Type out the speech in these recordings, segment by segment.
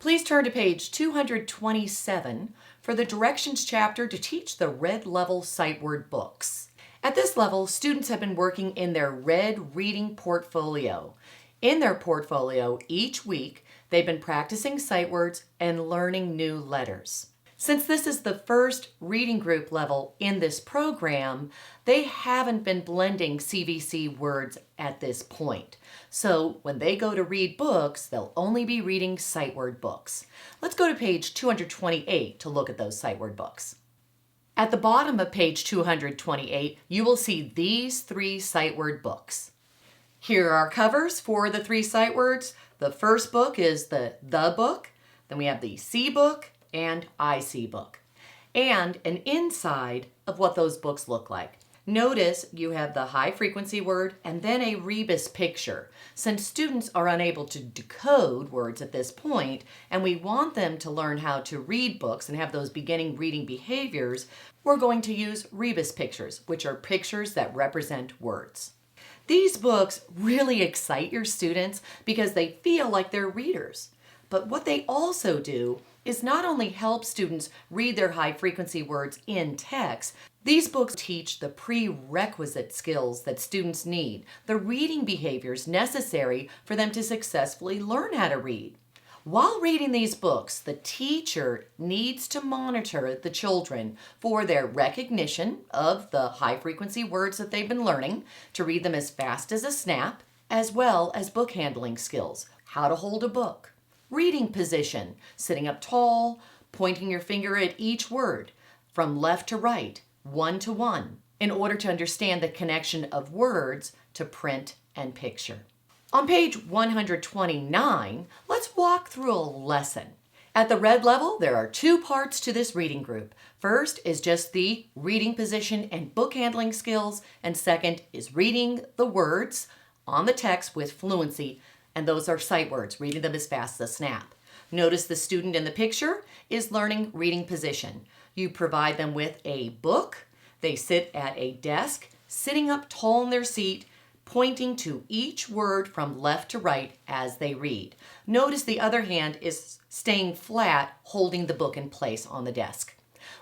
Please turn to page 227 for the directions chapter to teach the red level sight word books. At this level, students have been working in their red reading portfolio. In their portfolio, each week, they've been practicing sight words and learning new letters. Since this is the first reading group level in this program, they haven't been blending CVC words at this point. So when they go to read books, they'll only be reading sight word books. Let's go to page 228 to look at those sight word books. At the bottom of page 228, you will see these 3 sight word books. Here are our covers for the 3 sight words. The first book is the book, then we have the C book, and IC book, and an inside of what those books look like. Notice you have the high frequency word and then a rebus picture. Since students are unable to decode words at this point, and we want them to learn how to read books and have those beginning reading behaviors, we're going to use rebus pictures, which are pictures that represent words. These books really excite your students because they feel like they're readers. But what they also do is not only help students read their high frequency words in text, these books teach the prerequisite skills that students need, the reading behaviors necessary for them to successfully learn how to read. While reading these books, the teacher needs to monitor the children for their recognition of the high frequency words that they've been learning, to read them as fast as a snap, as well as book handling skills, how to hold a book. Reading position, sitting up tall, pointing your finger at each word, from left to right, 1 to 1, in order to understand the connection of words to print and picture. On page 129, let's walk through a lesson. At the red level, there are 2 parts to this reading group. First is just the reading position and book handling skills, and second is reading the words on the text with fluency, and those are sight words, reading them as fast as a snap. Notice the student in the picture is learning reading position. You provide them with a book. They sit at a desk, sitting up tall in their seat, pointing to each word from left to right as they read. Notice the other hand is staying flat, holding the book in place on the desk.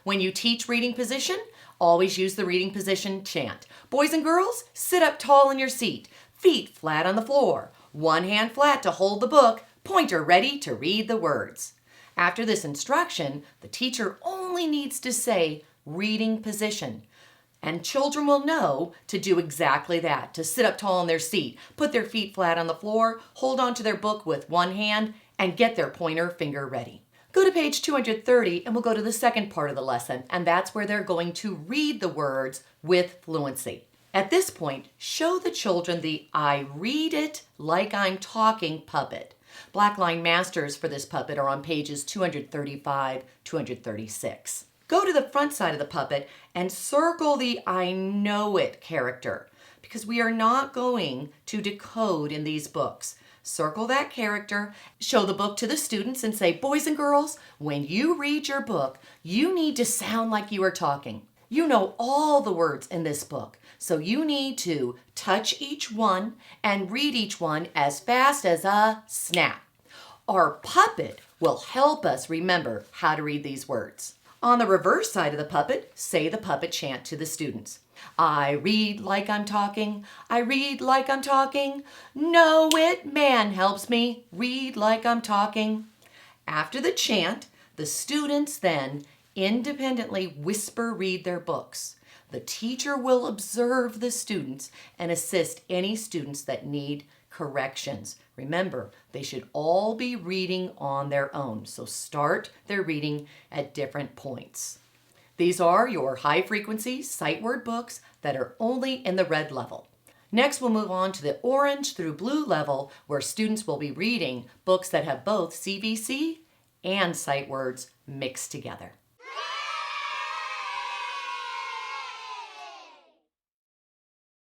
When you teach reading position, always use the reading position chant. Boys and girls, sit up tall in your seat, feet flat on the floor. 1 hand flat to hold the book, pointer ready to read the words. After this instruction, the teacher only needs to say reading position. And children will know to do exactly that, to sit up tall in their seat, put their feet flat on the floor, hold on to their book with 1 hand, and get their pointer finger ready. Go to page 230 and we'll go to the second part of the lesson, and that's where they're going to read the words with fluency. At this point, show the children the I read it like I'm talking puppet. Black line masters for this puppet are on pages 235, 236. Go to the front side of the puppet and circle the I know it character, because we are not going to decode in these books. Circle that character, show the book to the students and say, boys and girls, when you read your book, you need to sound like you are talking. You know all the words in this book, so you need to touch each one and read each one as fast as a snap. Our puppet will help us remember how to read these words. On the reverse side of the puppet, say the puppet chant to the students. I read like I'm talking, I read like I'm talking, know it man helps me, read like I'm talking. After the chant, the students then independently whisper read their books. The teacher will observe the students and assist any students that need corrections. Remember, they should all be reading on their own, so start their reading at different points. These are your high frequency sight word books that are only in the red level. Next, we'll move on to the orange through blue level, where students will be reading books that have both CVC and sight words mixed together.